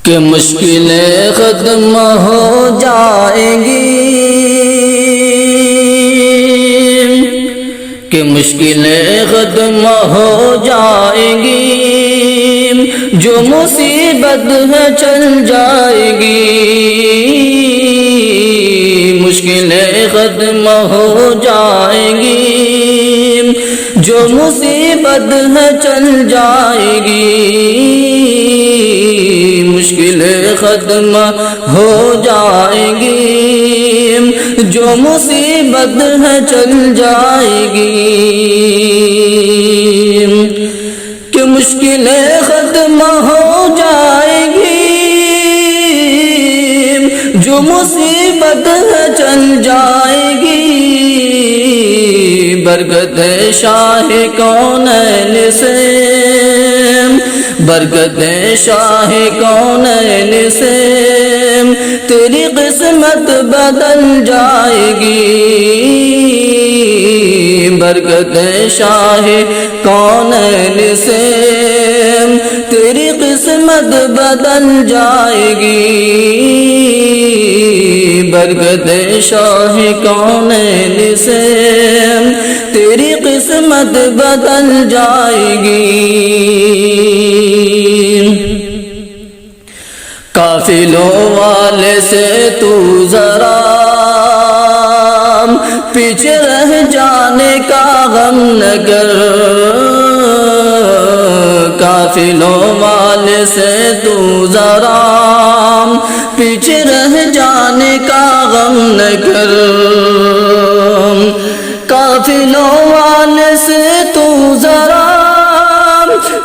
کہ مشکلیں ختم ہو جائیں گی، کہ مشکلیں ختم ہو جائیں گی، جو مصیبت ہے چل جائے گی، مشکلیں ختم ہو جائیں گی، جو مصیبت ہے چل جائے گی، مشکلیں ختم ہو جائیں گی، جو مصیبت ہے چل جائے گی، کہ مشکلیں ختم ہو جائیں گی، جو مصیبت ہے چل جائے گی، برکت شاہ کونین سے، برکت شاہ کونین سے تیری قسمت بدل جائے گی، برکت شاہ کونین سے تیری قسمت بدل جائے گی، برکت شاہ کونین سے تیری قسمت بدل جائے گی، قافلوں والے سے تو ذرا پیچھے رہ جانے کا غم نہ کر، قافلوں والے سے تو ذرا پیچھے رہ جانے کا غم نہ کر، قافلوں والے سے تو ذرا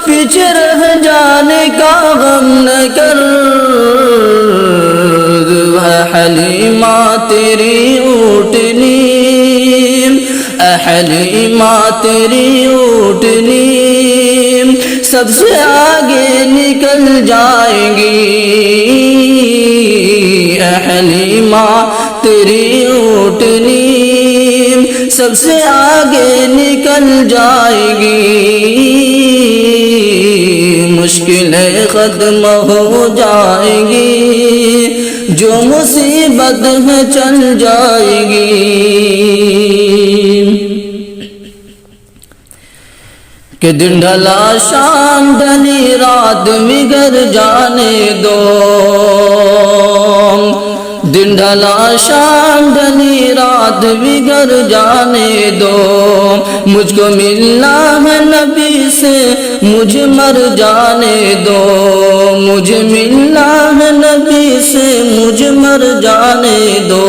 پیچھے رہ جانے کا غم نہ کر، حلیمہ تیری اونٹنی، حلیمہ تیری اونٹنی سب سے آگے نکل جائیں گی، حلیمہ تیری اونٹنی سب سے آگے نکل جائے گی، مشکلیں ختم ہو جائیں گی، جو مصیبت ہے چل جائے گی، کہ دن ڈھلا شام ڈھلی رات بگڑ جانے دو، دن ڈھلا شام ڈھلی رات بگڑ جانے دو، مجھ کو ملنا ہے نبی سے مجھ مر جانے دو، مجھے ملنا ہے نبی سے مجھ مر جانے دو،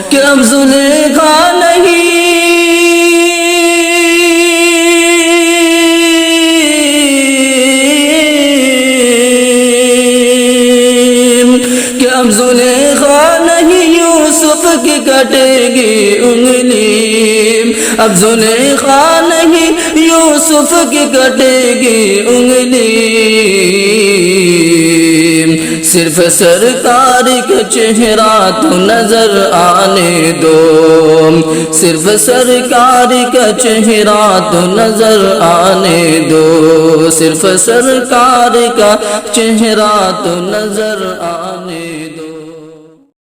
کہ اب زلیخا نہیں، کہ اب زلیخا نہیں یوسف کی کٹے گی انگلی، اب زلیخا نہیں یوسف کی کٹے گی انگلی، صرف سرکار کا چہرہ تو نظر آنے دو، صرف سرکار کا چہرہ تو نظر آنے دو، صرف سرکار کا چہرہ تو نظر آنے دو۔